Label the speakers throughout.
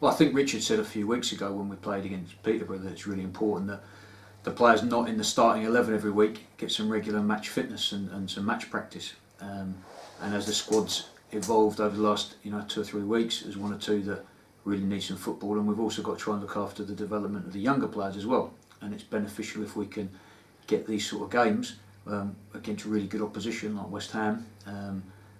Speaker 1: Well, I think Richard said a few weeks ago when we played against Peterborough that it's really important that the players not in the starting 11 every week get some regular match fitness and some match practice. And as the squad's evolved over the last 2 or 3 weeks, there's one or two that really need some football, and we've also got to try and look after the development of the younger players as well. And it's beneficial if we can get these sort of games against really good opposition like West Ham,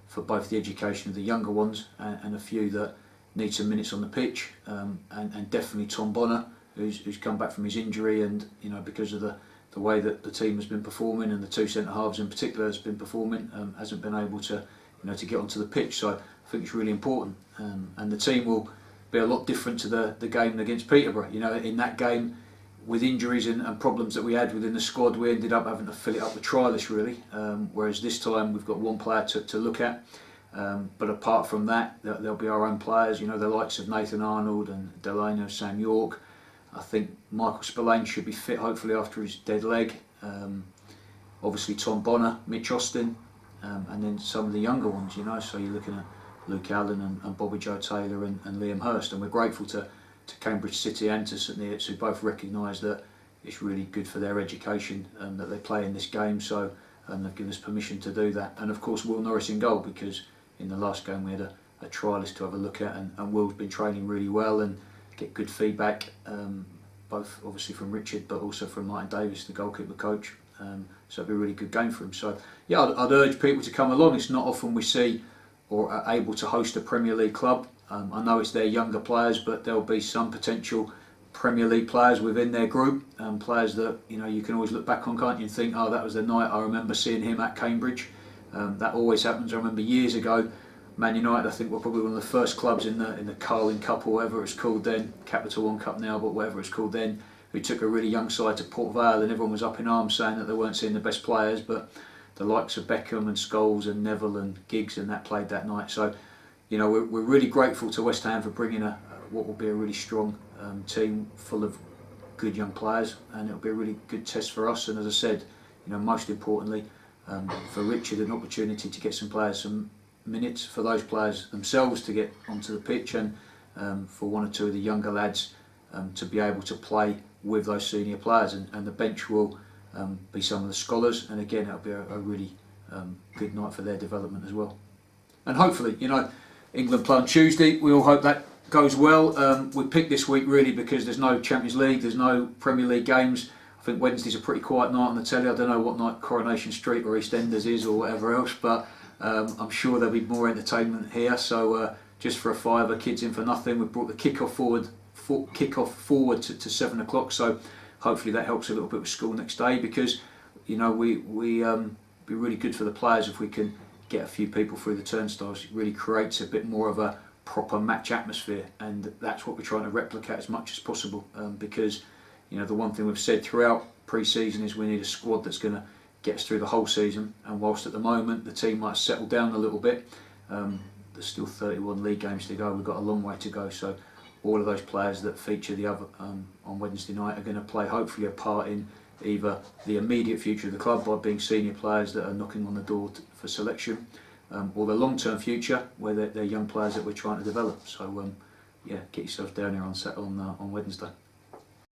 Speaker 1: for both the education of the younger ones and a few that need some minutes on the pitch, and definitely Tom Bonner, who's come back from his injury, and because of the way that the team has been performing, and the two centre halves in particular has been performing, hasn't been able to to get onto the pitch. So I think it's really important, and the team will be a lot different to the game against Peterborough. In that game, with injuries and problems that we had within the squad, we ended up having to fill it up with trialists really, whereas this time we've got one player to look at, but apart from that, there'll be our own players, the likes of Nathan Arnold and Delano, Sam York. I think Michael Spillane should be fit hopefully after his dead leg, obviously Tom Bonner, Mitch Austin, and then some of the younger ones, so you're looking at Luke Allen and Bobby Joe Taylor and Liam Hurst, and we're grateful to Cambridge City and to St Neots, who both recognise that it's really good for their education that they play in this game, so they've given us permission to do that. And of course Will Norris in goal, because in the last game we had a trialist to have a look at, and Will's been training really well and get good feedback, both obviously from Richard but also from Martin Davis, the goalkeeper coach, so it'll be a really good game for him. So yeah, I'd urge people to come along. It's not often we see or are able to host a Premier League club. I know it's their younger players, but there'll be some potential Premier League players within their group, players that you can always look back on, can't you, and think, oh, that was the night I remember seeing him at Cambridge. That always happens. I remember years ago, Man United, I think, were probably one of the first clubs in the Carling Cup or whatever it's called then, Capital One Cup now, but whatever it's called then, who took a really young side to Port Vale, and everyone was up in arms saying that they weren't seeing the best players, but the likes of Beckham and Scholes and Neville and Giggs and that played that night. So we're really grateful to West Ham for bringing what will be a really strong team full of good young players, and it'll be a really good test for us. And as I said, most importantly, for Richard, an opportunity to get some players some minutes, for those players themselves to get onto the pitch, and for one or two of the younger lads to be able to play with those senior players, and the bench will be some of the scholars, and again it'll be a really good night for their development as well. And hopefully, England play on Tuesday. We all hope that goes well. We picked this week really because there's no Champions League, there's no Premier League games. I think Wednesday's a pretty quiet night on the telly. I don't know what night Coronation Street or EastEnders is or whatever else, but I'm sure there'll be more entertainment here. So just for a fiver, kids in for nothing. We've brought the kick-off forward to 7 o'clock. So hopefully that helps a little bit with school next day, because we be really good for the players if we can get a few people through the turnstiles. It really creates a bit more of a proper match atmosphere, and that's what we're trying to replicate as much as possible, because the one thing we've said throughout pre-season is we need a squad that's going to get us through the whole season. And whilst at the moment the team might settle down a little bit, there's still 31 league games to go. We've got a long way to go, so all of those players that feature the other on Wednesday night are going to play hopefully a part in either the immediate future of the club by being senior players that are knocking on the door for selection, or the long-term future where they're young players that we're trying to develop. So yeah, get yourself down here on Wednesday.